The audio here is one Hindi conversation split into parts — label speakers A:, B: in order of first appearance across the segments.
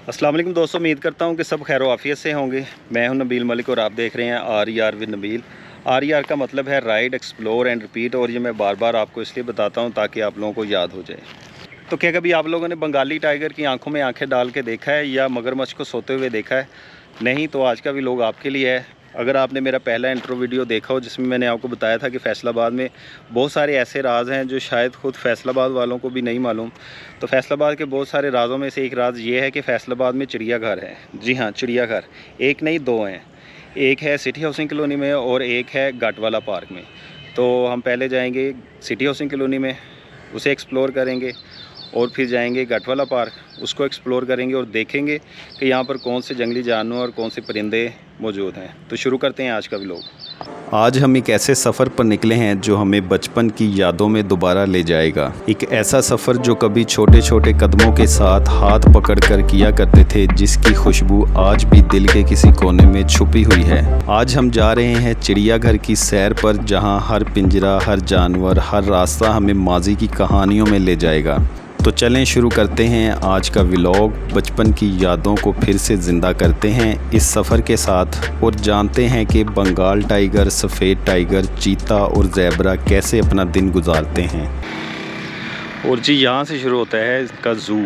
A: अस्सलाम वालेकुम दोस्तों, उम्मीद करता हूँ कि सब खैर आफियत से होंगे। मैं हूं नबील मलिक और आप देख रहे हैं RER विद नबील। RER का मतलब है राइड, एक्सप्लोर एंड रिपीट, और ये मैं बार बार आपको इसलिए बताता हूँ ताकि आप लोगों को याद हो जाए। तो क्या कभी आप लोगों ने बंगाली टाइगर की आंखों में आंखें डाल के देखा है या मगरमच्छ को सोते हुए देखा है? नहीं तो आज का भी लोग आपके लिए है। अगर आपने मेरा पहला इंट्रो वीडियो देखा हो जिसमें मैंने आपको बताया था कि फैसलाबाद में बहुत सारे ऐसे राज हैं जो शायद ख़ुद फैसलाबाद वालों को भी नहीं मालूम, तो फैसलाबाद के बहुत सारे राज़ों में से एक राज ये है कि फैसलाबाद में चिड़ियाघर है। जी हाँ, चिड़ियाघर एक नहीं दो हैं। एक है सिटी हाउसिंग कॉलोनी में और एक है गटवाला पार्क में। तो हम पहले जाएंगे सिटी हाउसिंग कॉलोनी में, उसे एक्सप्लोर करेंगे और फिर जाएंगे गटवाला पार्क, उसको एक्सप्लोर करेंगे और देखेंगे कि यहाँ पर कौन से जंगली जानवर और कौन से परिंदे मौजूद हैं। तो शुरू करते हैं आज का व्लॉग। आज हम एक ऐसे सफ़र पर निकले हैं जो हमें बचपन की यादों में दोबारा ले जाएगा। एक ऐसा सफ़र जो कभी छोटे छोटे कदमों के साथ हाथ पकड़कर किया करते थे, जिसकी खुशबू आज भी दिल के किसी कोने में छुपी हुई है। आज हम जा रहे हैं चिड़ियाघर की सैर पर, जहाँ हर पिंजरा, हर जानवर, हर रास्ता हमें माजी की कहानियों में ले जाएगा। तो चलें शुरू करते हैं आज का व्लॉग। बचपन की यादों को फिर से ज़िंदा करते हैं इस सफ़र के साथ और जानते हैं कि बंगाल टाइगर, सफ़ेद टाइगर, चीता और ज़ेबरा कैसे अपना दिन गुजारते हैं। और जी यहाँ से शुरू होता है इसका ज़ू।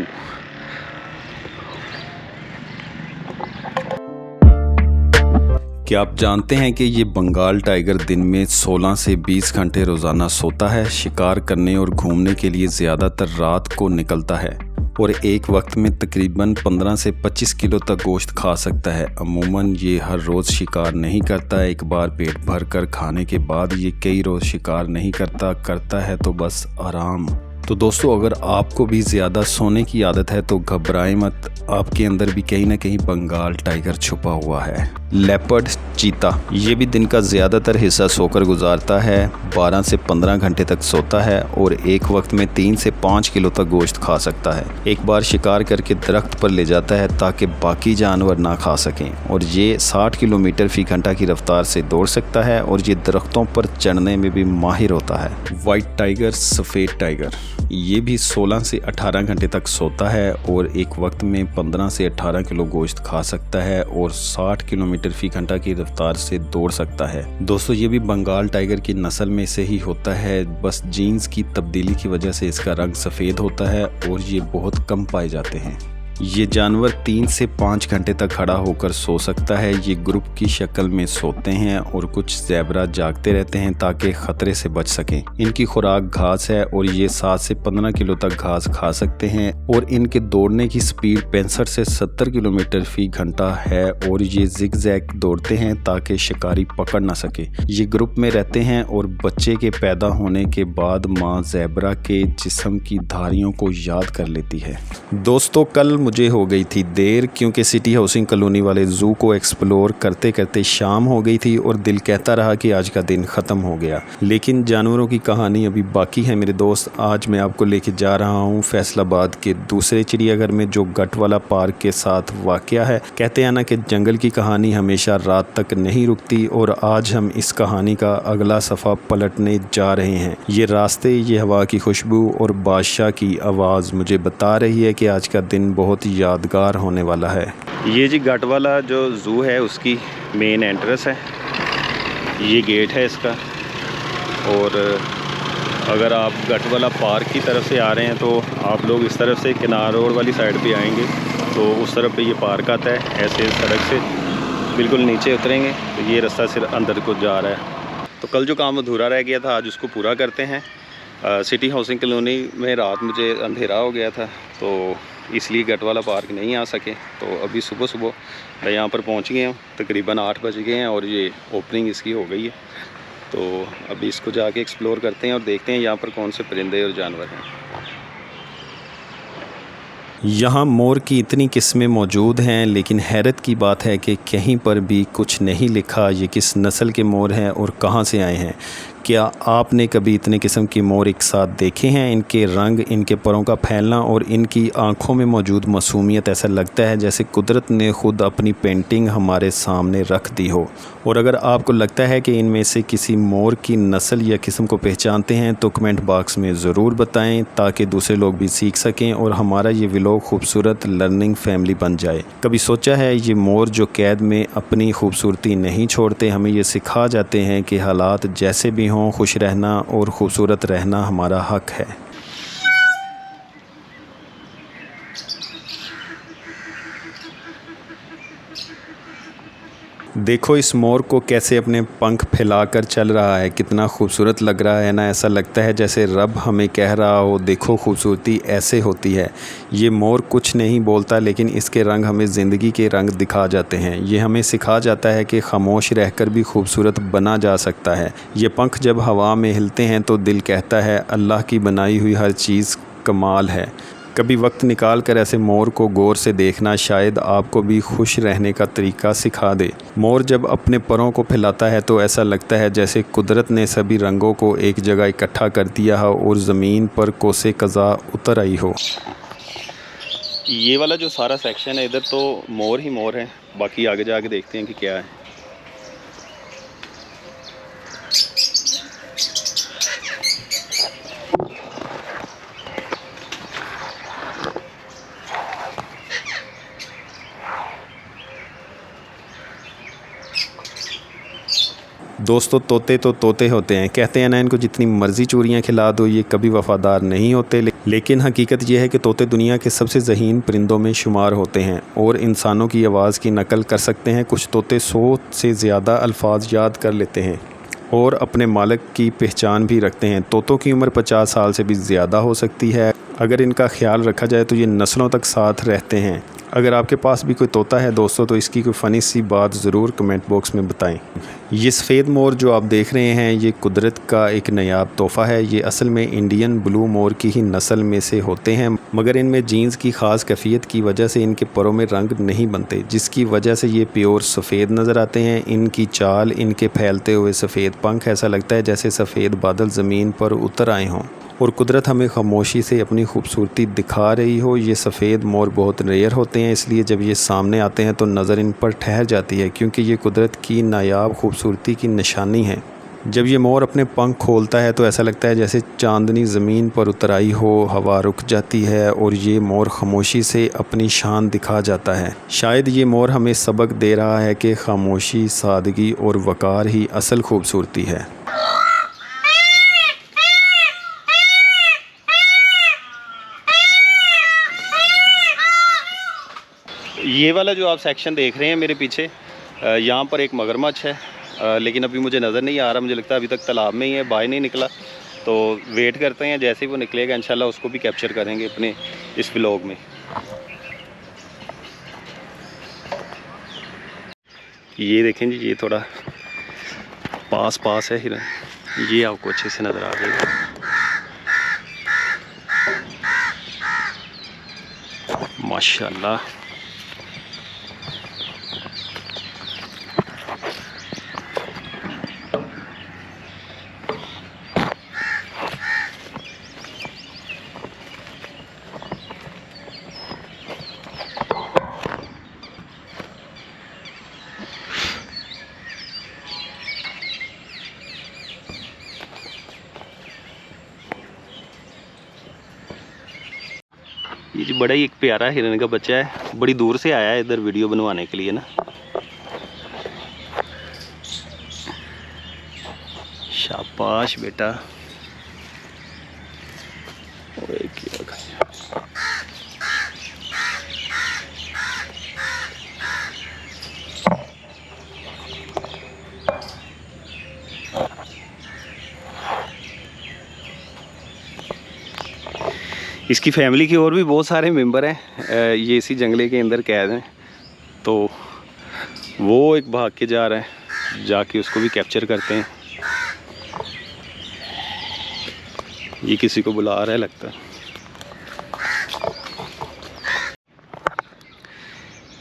A: क्या आप जानते हैं कि ये बंगाल टाइगर दिन में 16 से 20 घंटे रोज़ाना सोता है। शिकार करने और घूमने के लिए ज़्यादातर रात को निकलता है और एक वक्त में तकरीबन 15 से 25 किलो तक गोश्त खा सकता है। अमूमन ये हर रोज़ शिकार नहीं करता। एक बार पेट भर कर खाने के बाद ये कई रोज़ शिकार नहीं करता है तो बस आराम। तो दोस्तों, अगर आपको भी ज़्यादा सोने की आदत है तो घबराएं मत, आपके अंदर भी कहीं ना कहीं बंगाल टाइगर छुपा हुआ है। लेपर्ड चीता ये भी दिन का ज़्यादातर हिस्सा सोकर गुजारता है। 12 से 15 घंटे तक सोता है और एक वक्त में 3 से 5 किलो तक गोश्त खा सकता है। एक बार शिकार करके दरख्त पर ले जाता है ताकि बाकी जानवर ना खा सकें, और ये 60 किलोमीटर फी घंटा की रफ्तार से दौड़ सकता है और ये दरख्तों पर चढ़ने में भी माहिर होता है। वाइट टाइगर, सफ़ेद टाइगर, ये भी 16 से 18 घंटे तक सोता है और एक वक्त में 15 से 18 किलो गोश्त खा सकता है और 60 किलोमीटर फी घंटा की रफ्तार से दौड़ सकता है। दोस्तों, ये भी बंगाल टाइगर की नस्ल में से ही होता है, बस जीन्स की तब्दीली की वजह से इसका रंग सफ़ेद होता है और ये बहुत कम पाए जाते हैं। ये जानवर 3 से 5 घंटे तक खड़ा होकर सो सकता है। ये ग्रुप की शक्ल में सोते हैं और कुछ ज़ेबरा जागते रहते हैं ताकि ख़तरे से बच सकें। इनकी खुराक घास है और ये 7 से 15 किलो तक घास खा सकते हैं और इनके दौड़ने की स्पीड 65 से 70 किलोमीटर फी घंटा है और ये जिग-जैग दौड़ते हैं ताकि शिकारी पकड़ ना सके। ये ग्रुप में रहते हैं और बच्चे के पैदा होने के बाद माँ ज़ेबरा के जिस्म की धारियों को याद कर लेती है। दोस्तों, कल मुझे हो गई थी देर, क्योंकि सिटी हाउसिंग कॉलोनी वाले ज़ू को एक्सप्लोर करते करते शाम हो गई थी और दिल कहता रहा कि आज का दिन ख़त्म हो गया। लेकिन जानवरों की कहानी अभी बाकी है मेरे दोस्त। आज मैं आपको लेके जा रहा हूँ फैसलाबाद के दूसरे चिड़ियाघर में जो गटवाला पार्क के साथ वाक़या है। कहते हैं ना कि जंगल की कहानी हमेशा रात तक नहीं रुकती, और आज हम इस कहानी का अगला सफ़ा पलटने जा रहे हैं। ये रास्ते, ये हवा की खुशबू और बादशाह की आवाज़ मुझे बता रही है कि आज का दिन बहुत यादगार होने वाला है। ये जी गटवाला जो ज़ू है उसकी मेन एंट्रेंस है, ये गेट है इसका। और अगर आप गटवाला पार्क की तरफ से आ रहे हैं तो आप लोग इस तरफ से किनार रोड वाली साइड पे आएंगे तो उस तरफ पे ये पार्क आता है। ऐसे सड़क से बिल्कुल नीचे उतरेंगे तो ये रास्ता सिर्फ अंदर को जा रहा है। तो कल जो काम अधूरा रह गया था आज उसको पूरा करते हैं। सिटी हाउसिंग कॉलोनी में रात मुझे अंधेरा हो गया था तो इसलिए गटवाला पार्क नहीं आ सके। तो अभी सुबह सुबह मैं यहाँ पर पहुँच गए हूँ, तकरीबन 8 बज गए हैं और ये ओपनिंग इसकी हो गई है। तो अभी इसको जाके एक्सप्लोर करते हैं और देखते हैं यहाँ पर कौन से परिंदे और जानवर हैं। यहाँ मोर की इतनी किस्में मौजूद हैं, लेकिन हैरत की बात है कि कहीं पर भी कुछ नहीं लिखा ये किस नस्ल के मोर हैं और कहाँ से आए हैं। क्या आपने कभी इतने किस्म की मोर एक साथ देखे हैं? इनके रंग, इनके परों का फैलना और इनकी आँखों में मौजूद मासूमियत, ऐसा लगता है जैसे कुदरत ने खुद अपनी पेंटिंग हमारे सामने रख दी हो। और अगर आपको लगता है कि इनमें से किसी मोर की नस्ल या किस्म को पहचानते हैं तो कमेंट बॉक्स में ज़रूर बताएं, ताकि दूसरे लोग भी सीख सकें और हमारा ये व्लॉग खूबसूरत लर्निंग फैमिली बन जाए। कभी सोचा है ये मोर जो कैद में अपनी खूबसूरती नहीं छोड़ते, हमें ये सिखा जाते हैं कि हालात जैसे भी हों, खुश रहना और खूबसूरत रहना हमारा हक है। देखो इस मोर को कैसे अपने पंख फैलाकर चल रहा है, कितना खूबसूरत लग रहा है ना। ऐसा लगता है जैसे रब हमें कह रहा हो, देखो खूबसूरती ऐसे होती है। ये मोर कुछ नहीं बोलता, लेकिन इसके रंग हमें ज़िंदगी के रंग दिखा जाते हैं। ये हमें सिखा जाता है कि खामोश रहकर भी खूबसूरत बना जा सकता है। ये पंख जब हवा में हिलते हैं तो दिल कहता है अल्लाह की बनाई हुई हर चीज़ कमाल है। कभी वक्त निकाल कर ऐसे मोर को गौर से देखना शायद आपको भी खुश रहने का तरीका सिखा दे। मोर जब अपने परों को फैलाता है तो ऐसा लगता है जैसे कुदरत ने सभी रंगों को एक जगह इकट्ठा कर दिया हो और ज़मीन पर कोसे कज़ा उतर आई हो। ये वाला जो सारा सेक्शन है इधर तो मोर ही मोर है, बाकी आगे जाके देखते हैं कि क्या है। दोस्तों तोते तो तोते होते हैं, कहते हैं ना इनको जितनी मर्ज़ी चूरियाँ खिला दो ये कभी वफ़ादार नहीं होते। लेकिन हकीकत यह है कि तोते दुनिया के सबसे ज़हीन परिंदों में शुमार होते हैं और इंसानों की आवाज़ की नकल कर सकते हैं। कुछ तोते 100 से ज़्यादा अल्फाज याद कर लेते हैं और अपने मालिक की पहचान भी रखते हैं। तोतों की उम्र 50 साल से भी ज़्यादा हो सकती है। अगर इनका ख्याल रखा जाए तो ये नस्लों तक साथ रहते हैं। अगर आपके पास भी कोई तोता है दोस्तों तो इसकी कोई फ़नी सी बात ज़रूर कमेंट बॉक्स में बताएं। ये सफ़ेद मोर जो आप देख रहे हैं ये कुदरत का एक नायाब तोहफ़ा है। ये असल में इंडियन ब्लू मोर की ही नस्ल में से होते हैं, मगर इनमें जीन्स की ख़ास कैफियत की वजह से इनके परों में रंग नहीं बनते, जिसकी वजह से ये प्योर सफ़ेद नज़र आते हैं। इनकी चाल, इनके फैलते हुए सफ़ेद पंख, ऐसा लगता है जैसे सफ़ेद बादल ज़मीन पर उतर आए हों और कुदरत हमें खामोशी से अपनी खूबसूरती दिखा रही हो। ये सफ़ेद मोर बहुत रेयर होते हैं, इसलिए जब ये सामने आते हैं तो नज़र इन पर ठहर जाती है, क्योंकि ये कुदरत की नायाब खूबसूरती की निशानी है। जब ये मोर अपने पंख खोलता है तो ऐसा लगता है जैसे चांदनी ज़मीन पर उतर आई हो, हवा रुक जाती है और ये मोर खामोशी से अपनी शान दिखा जाता है। शायद ये मोर हमें सबक दे रहा है कि खामोशी, सादगी और वक़ार ही असल खूबसूरती है। ये वाला जो आप सेक्शन देख रहे हैं मेरे पीछे, यहाँ पर एक मगरमच्छ है, लेकिन अभी मुझे नज़र नहीं आ रहा। मुझे लगता है अभी तक तालाब में ही है, बाहर नहीं निकला। तो वेट करते हैं, जैसे ही वो निकलेगा इंशाल्लाह उसको भी कैप्चर करेंगे अपने इस व्लॉग में। ये देखें जी, ये थोड़ा पास है हिरन, ये आपको अच्छे से नज़र आ जाएगा। माशाल्लाह। ये जी बड़ा ही एक प्यारा हिरन का बच्चा है, बड़ी दूर से आया है इधर वीडियो बनवाने के लिए ना। शाबाश बेटा। इसकी फैमिली की और भी बहुत सारे मेंबर हैं। ये इसी जंगले के अंदर कैद हैं, तो वो एक भाग के जा रहा है, जाके उसको भी कैप्चर करते हैं। ये किसी को बुला रहा है लगता है।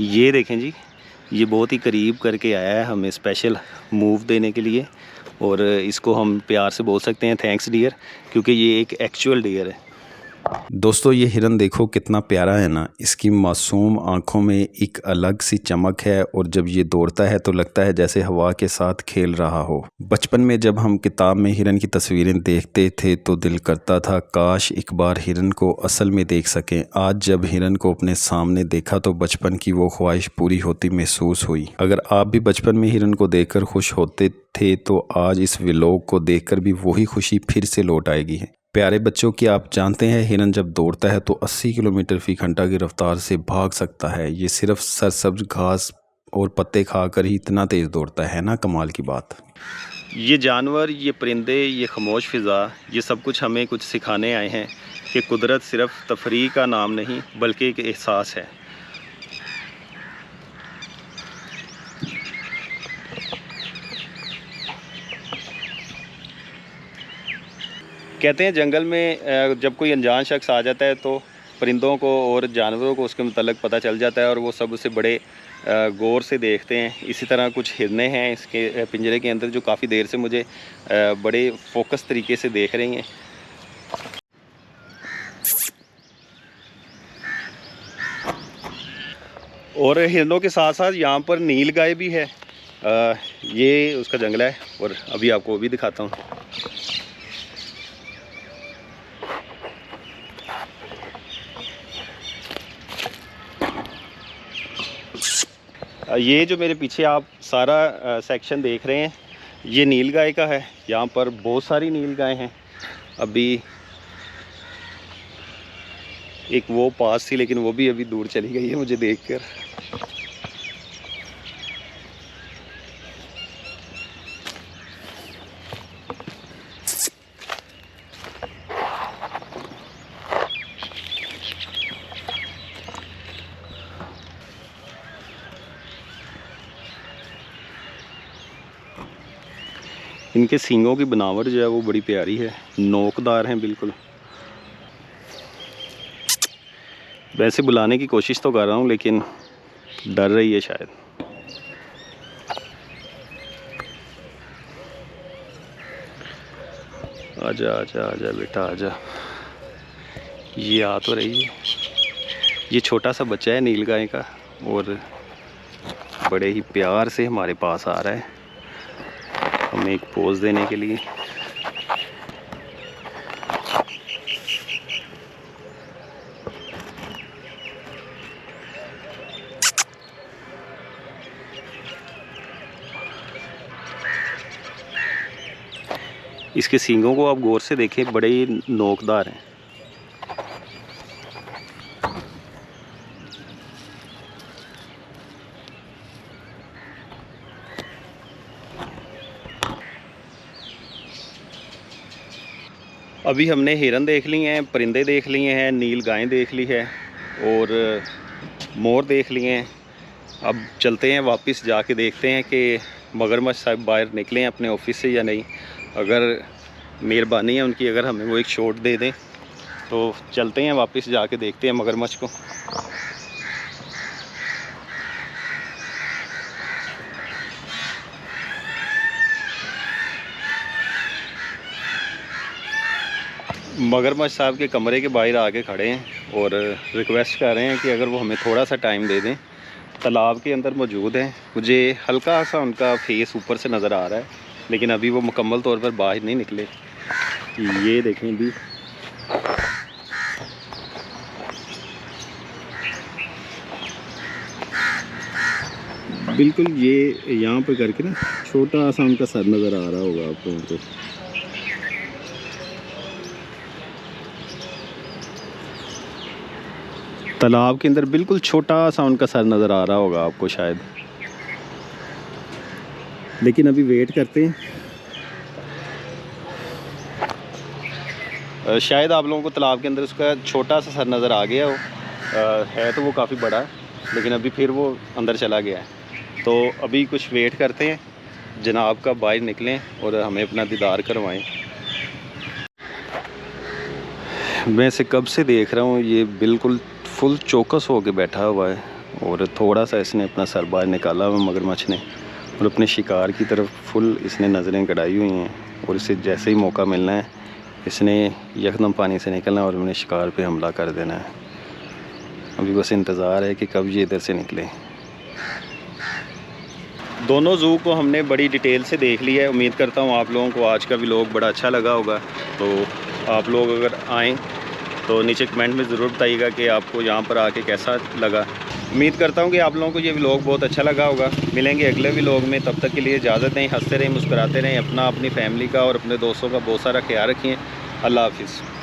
A: ये देखें जी, ये बहुत ही करीब करके आया है हमें स्पेशल मूव देने के लिए।
B: और इसको हम प्यार से बोल सकते हैं थैंक्स डियर, क्योंकि ये एक एक्चुअल डियर है।
A: दोस्तों ये हिरन देखो कितना प्यारा है ना। इसकी मासूम आंखों में एक अलग सी चमक है और जब ये दौड़ता है तो लगता है जैसे हवा के साथ खेल रहा हो। बचपन में जब हम किताब में हिरन की तस्वीरें देखते थे तो दिल करता था काश एक बार हिरन को असल में देख सकें। आज जब हिरन को अपने सामने देखा तो बचपन की वो ख्वाहिश पूरी होती महसूस हुई। अगर आप भी बचपन में हिरन को देखकर खुश होते थे तो आज इस व्लॉग को देखकर भी वही खुशी फिर से लौट आएगी। प्यारे बच्चों, की आप जानते हैं हिरन जब दौड़ता है तो 80 किलोमीटर फी घंटा की रफ्तार से भाग सकता है। ये सिर्फ सरसब्ज घास और पत्ते खाकर ही इतना तेज़ दौड़ता है ना, कमाल की बात।
B: ये जानवर, ये परिंदे, ये खामोश फ़िज़ा, ये सब कुछ हमें कुछ सिखाने आए हैं कि कुदरत सिर्फ तफरीह का नाम नहीं बल्कि एक एहसास है। कहते हैं जंगल में जब कोई अनजान शख्स आ जाता है तो परिंदों को और जानवरों को उसके मुतल्लिक़ पता चल जाता है और वो सब उसे बड़े गौर से देखते हैं। इसी तरह कुछ हिरनें हैं इसके पिंजरे के अंदर जो काफ़ी देर से मुझे बड़े फोकस तरीके से देख रही हैं। और हिरनों के साथ साथ यहाँ पर नील गाय भी है। ये उसका जंगल है और अभी आपको वो भी दिखाता हूँ। ये जो मेरे पीछे आप सारा सेक्शन देख रहे हैं ये नील गाय का है। यहाँ पर बहुत सारी नील गाय हैं। अभी एक वो पास थी लेकिन वो भी अभी दूर चली गई है मुझे देखकर। इनके सींगों की बनावट जो है वो बड़ी प्यारी है, नोकदार हैं बिल्कुल। वैसे बुलाने की कोशिश तो कर रहा हूँ लेकिन डर रही है शायद। आजा आजा आजा बेटा आजा। ये आ तो रही है। ये छोटा सा बच्चा है नील गाय का और बड़े ही प्यार से हमारे पास आ रहा है हमें एक पोज देने के लिए। इसके सींगों को आप गौर से देखें, बड़े ही नोकदार हैं। अभी हमने हिरन देख लिए हैं, परिंदे देख लिए हैं, नील गायें देख ली है और मोर देख लिए हैं। अब चलते हैं वापस जाके देखते हैं कि मगरमच्छ साहब बाहर निकले हैं अपने ऑफिस से या नहीं। अगर मेहरबानी है उनकी, अगर हमें वो एक शॉट दे दें तो चलते हैं वापस जाके देखते हैं मगरमच्छ को। मगरमच्छ साहब के कमरे के बाहर आके खड़े हैं और रिक्वेस्ट कर रहे हैं कि अगर वो हमें थोड़ा सा टाइम दे दें। तालाब के अंदर मौजूद हैं। मुझे हल्का सा उनका फेस ऊपर से नज़र आ रहा है लेकिन अभी वो मुकम्मल तौर पर बाहर नहीं निकले। ये देखें भी बिल्कुल ये यहाँ पे करके ना छोटा सा उनका सर नज़र आ रहा होगा आपको उनको। तालाब के अंदर बिल्कुल छोटा सा उनका सर नज़र आ रहा होगा आपको शायद, लेकिन अभी वेट करते हैं। शायद आप लोगों को तालाब के अंदर उसका छोटा सा सर नज़र आ गया हो। है तो वो काफ़ी बड़ा है लेकिन अभी फिर वो अंदर चला गया है। तो अभी कुछ वेट करते हैं जनाब का, बाहर निकलें और हमें अपना दीदार करवाएं। मैं इसे कब से देख रहा हूँ, ये बिल्कुल फुल चौकस होके बैठा हुआ है और थोड़ा सा इसने अपना सर बाहर निकाला हुआ मगरमच्छ ने और अपने शिकार की तरफ फुल इसने नज़रें गड़ाई हुई हैं और इसे जैसे ही मौका मिलना है इसने यकदम पानी से निकलना और अपने शिकार पे हमला कर देना है। अभी बस इंतज़ार है कि कब ये इधर से निकले। दोनों ज़ू को हमने बड़ी डिटेल से देख लिया है। उम्मीद करता हूँ आप लोगों को आज का व्लॉग बड़ा अच्छा लगा होगा। तो आप लोग अगर आएँ तो नीचे कमेंट में ज़रूर बताइएगा कि आपको यहाँ पर आके कैसा लगा। उम्मीद करता हूँ कि आप लोगों को ये व्लॉग बहुत अच्छा लगा होगा। मिलेंगे अगले व्लॉग में, तब तक के लिए इजाज़त दें। हंसते रहें, मुस्कुराते रहें, अपनी फैमिली का और अपने दोस्तों का बहुत सारा ख्याल रखिए। अल्लाह हाफिज़।